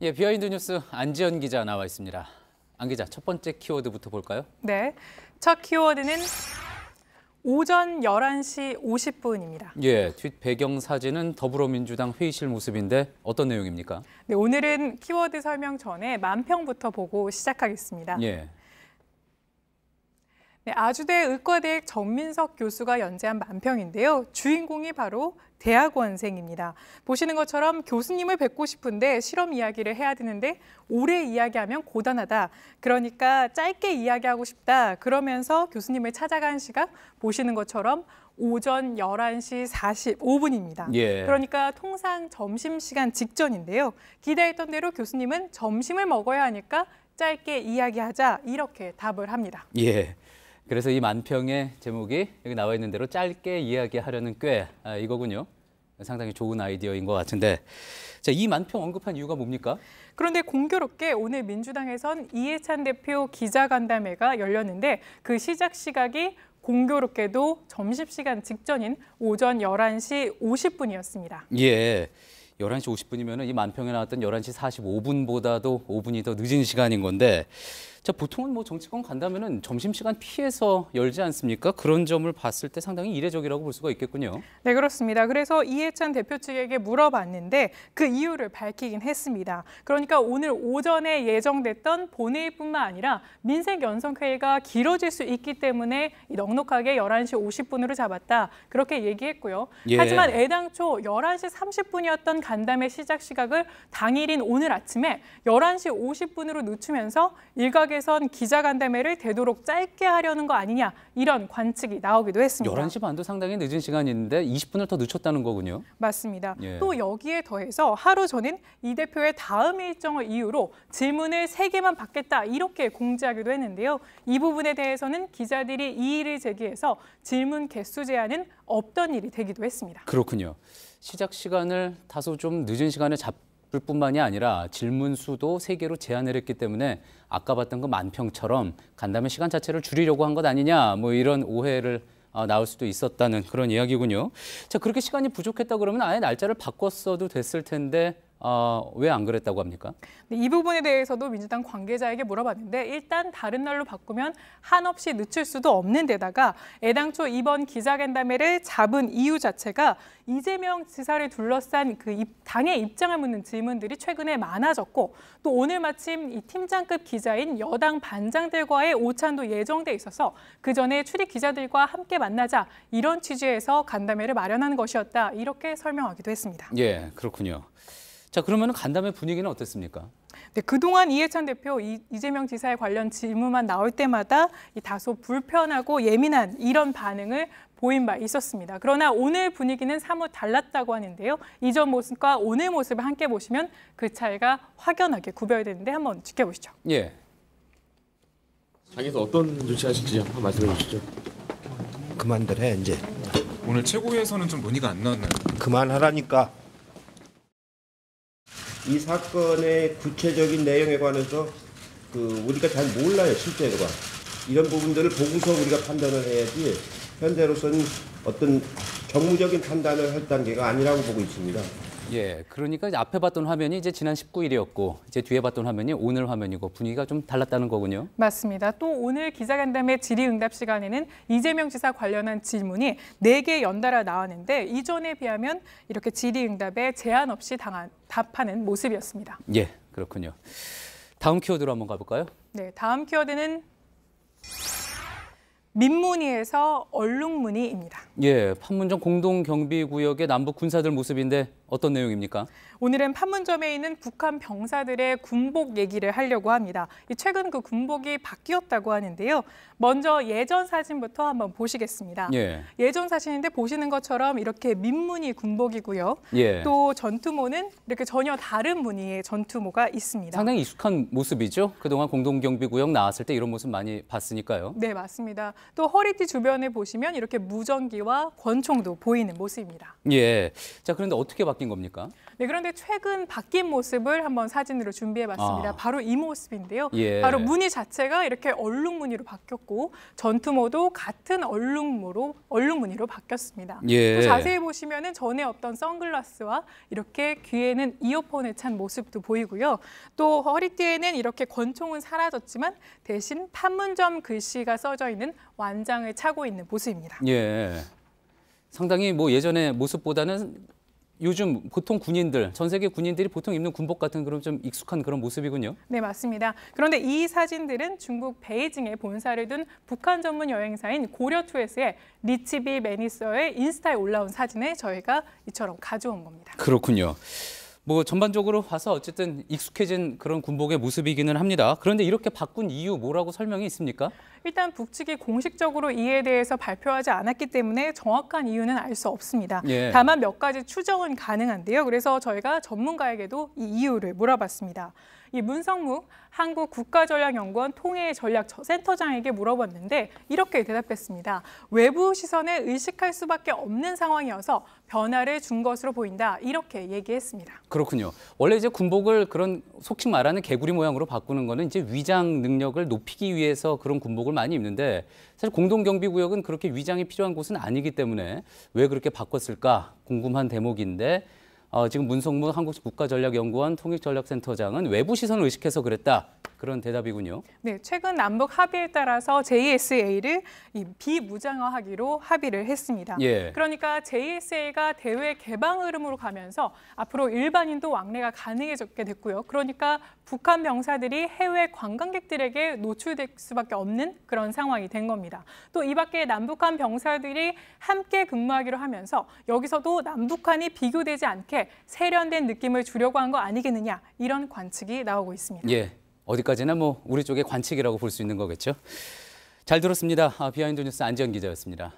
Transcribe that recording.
예, 비하인드 뉴스 안지연 기자 나와 있습니다. 안 기자, 첫 번째 키워드부터 볼까요? 네, 첫 키워드는 오전 11시 50분입니다. 예, 뒷 배경 사진은 더불어민주당 회의실 모습인데 어떤 내용입니까? 네, 오늘은 키워드 설명 전에 만평부터 보고 시작하겠습니다. 예. 네, 아주대 의과대학 정민석 교수가 연재한 만평인데요. 주인공이 바로 대학원생입니다. 보시는 것처럼 교수님을 뵙고 싶은데 실험 이야기를 해야 되는데 오래 이야기하면 고단하다. 그러니까 짧게 이야기하고 싶다. 그러면서 교수님을 찾아간 시각 보시는 것처럼 오전 11시 45분입니다. 예. 그러니까 통상 점심시간 직전인데요. 기대했던 대로 교수님은 점심을 먹어야 하니까 짧게 이야기하자 이렇게 답을 합니다. 예. 그래서 이 만평의 제목이 여기 나와 있는 대로 짧게 이야기하려는 꽤 이거군요. 상당히 좋은 아이디어인 것 같은데, 자, 이 만평 언급한 이유가 뭡니까? 그런데 공교롭게 오늘 민주당에선 이해찬 대표 기자간담회가 열렸는데 그 시작 시각이 공교롭게도 점심시간 직전인 오전 11시 50분이었습니다. 예. 11시 50분이면 이 만평에 나왔던 11시 45분보다도 5분이 더 늦은 시간인 건데, 자, 보통은 뭐 정치권 간다면은 점심시간 피해서 열지 않습니까? 그런 점을 봤을 때 상당히 이례적이라고 볼 수가 있겠군요. 네, 그렇습니다. 그래서 이해찬 대표 측에게 물어봤는데 그 이유를 밝히긴 했습니다. 그러니까 오늘 오전에 예정됐던 본회의뿐만 아니라 민생연석회의가 길어질 수 있기 때문에 넉넉하게 11시 50분으로 잡았다. 그렇게 얘기했고요. 예. 하지만 애당초 11시 30분이었던 간담회 시작 시각을 당일인 오늘 아침에 11시 50분으로 늦추면서 일각에선 기자간담회를 되도록 짧게 하려는 거 아니냐 이런 관측이 나오기도 했습니다. 11시 반도 상당히 늦은 시간인데 20분을 더 늦췄다는 거군요. 맞습니다. 예. 또 여기에 더해서 하루 전인 이 대표의 다음 일정을 이유로 질문을 3개만 받겠다 이렇게 공지하기도 했는데요. 이 부분에 대해서는 기자들이 이의를 제기해서 질문 개수 제한은 없던 일이 되기도 했습니다. 그렇군요. 시작 시간을 다소 좀 늦은 시간에 잡을 뿐만이 아니라 질문 수도 3개로 제한을 했기 때문에 아까 봤던 그 만평처럼 간담회 시간 자체를 줄이려고 한 것 아니냐 뭐 이런 오해를 나올 수도 있었다는 그런 이야기군요. 자, 그렇게 시간이 부족했다 그러면 아예 날짜를 바꿨어도 됐을 텐데 왜 안 그랬다고 합니까? 네, 이 부분에 대해서도 민주당 관계자에게 물어봤는데 일단 다른 날로 바꾸면 한없이 늦출 수도 없는 데다가 애당초 이번 기자간담회를 잡은 이유 자체가 이재명 지사를 둘러싼 그 당의 입장을 묻는 질문들이 최근에 많아졌고 또 오늘 마침 이 팀장급 기자인 여당 반장들과의 오찬도 예정돼 있어서 그 전에 출입 기자들과 함께 만나자 이런 취지에서 간담회를 마련하는 것이었다 이렇게 설명하기도 했습니다. 예, 그렇군요. 자, 그러면 간담회 분위기는 어땠습니까? 네, 그동안 이해찬 대표 이재명 지사에 관련 질문만 나올 때마다 다소 불편하고 예민한 이런 반응을 보인 바 있었습니다. 그러나 오늘 분위기는 사뭇 달랐다고 하는데요. 이전 모습과 오늘 모습을 함께 보시면 그 차이가 확연하게 구별되는데 한번 지켜보시죠. 예. 당에서 어떤 조치하실지 한번 말씀해 주시죠. 그만들 해 이제. 오늘 최고위에서는 좀 논의가 안 나왔나요? 그만하라니까. 이 사건의 구체적인 내용에 관해서 우리가 잘 몰라요, 실제로가. 이런 부분들을 보고서 우리가 판단을 해야지 현재로서는 어떤 정무적인 판단을 할 단계가 아니라고 보고 있습니다. 예, 그러니까 이제 앞에 봤던 화면이 이제 지난 19일이었고 이제 뒤에 봤던 화면이 오늘 화면이고 분위기가 좀 달랐다는 거군요. 맞습니다. 또 오늘 기자간담회 질의응답 시간에는 이재명 지사 관련한 질문이 4개 연달아 나왔는데 이전에 비하면 이렇게 질의응답에 제한 없이 답하는 모습이었습니다. 예, 그렇군요. 다음 키워드로 한번 가볼까요? 네, 다음 키워드는 민문이에서 얼룩무늬입니다. 예, 판문점 공동경비구역의 남북 군사들 모습인데 어떤 내용입니까? 오늘은 판문점에 있는 북한 병사들의 군복 얘기를 하려고 합니다. 최근 그 군복이 바뀌었다고 하는데요. 먼저 예전 사진부터 한번 보시겠습니다. 예. 예전 사진인데 보시는 것처럼 이렇게 민무늬 군복이고요. 예. 또 전투모는 이렇게 전혀 다른 무늬의 전투모가 있습니다. 상당히 익숙한 모습이죠. 그동안 공동경비구역 나왔을 때 이런 모습 많이 봤으니까요. 네, 맞습니다. 또 허리띠 주변에 보시면 이렇게 무전기와 권총도 보이는 모습입니다. 예. 자, 그런데 어떻게 바뀐 겁니까? 네, 그런데 최근 바뀐 모습을 한번 사진으로 준비해봤습니다. 아. 바로 이 모습인데요. 예. 바로 무늬 자체가 이렇게 얼룩 무늬로 바뀌었고 전투모도 같은 얼룩 무늬로 바뀌었습니다. 예. 또 자세히 보시면은 전에 없던 선글라스와 이렇게 귀에는 이어폰에 찬 모습도 보이고요. 또 허리띠에는 이렇게 권총은 사라졌지만 대신 판문점 글씨가 써져 있는 완장을 차고 있는 모습입니다. 예. 상당히 뭐 예전의 모습보다는 요즘 보통 군인들, 전 세계 군인들이 보통 입는 군복 같은 그런 좀 익숙한 그런 모습이군요. 네, 맞습니다. 그런데 이 사진들은 중국 베이징에 본사를 둔 북한 전문 여행사인 고려투에스의 리치비 매니서의 인스타에 올라온 사진을 저희가 이처럼 가져온 겁니다. 그렇군요. 뭐 전반적으로 봐서 어쨌든 익숙해진 그런 군복의 모습이기는 합니다. 그런데 이렇게 바꾼 이유 뭐라고 설명이 있습니까? 일단 북측이 공식적으로 이에 대해서 발표하지 않았기 때문에 정확한 이유는 알 수 없습니다. 예. 다만 몇 가지 추정은 가능한데요. 그래서 저희가 전문가에게도 이 이유를 물어봤습니다. 이 문성묵 한국국가전략연구원 통일전략센터장에게 물어봤는데 이렇게 대답했습니다. 외부 시선을 의식할 수밖에 없는 상황이어서 변화를 준 것으로 보인다. 이렇게 얘기했습니다. 그렇군요. 원래 이제 군복을 그런 속칭 말하는 개구리 모양으로 바꾸는 거는 이제 위장 능력을 높이기 위해서 그런 군복을 많이 입는데 사실 공동경비구역은 그렇게 위장이 필요한 곳은 아니기 때문에 왜 그렇게 바꿨을까 궁금한 대목인데 지금 문성묵 한국국가전략연구원 통일전략센터장은 외부 시선을 의식해서 그랬다. 그런 대답이군요. 네, 최근 남북 합의에 따라서 JSA를 비무장화하기로 합의를 했습니다. 예. 그러니까 JSA가 대외 개방 흐름으로 가면서 앞으로 일반인도 왕래가 가능해졌게 됐고요. 그러니까 북한 병사들이 해외 관광객들에게 노출될 수밖에 없는 그런 상황이 된 겁니다. 또 이 밖에 남북한 병사들이 함께 근무하기로 하면서 여기서도 남북한이 비교되지 않게 세련된 느낌을 주려고 한 거 아니겠느냐 이런 관측이 나오고 있습니다. 예. 어디까지나 뭐 우리 쪽의 관측이라고 볼 수 있는 거겠죠. 잘 들었습니다. 비하인드 뉴스 안지연 기자였습니다.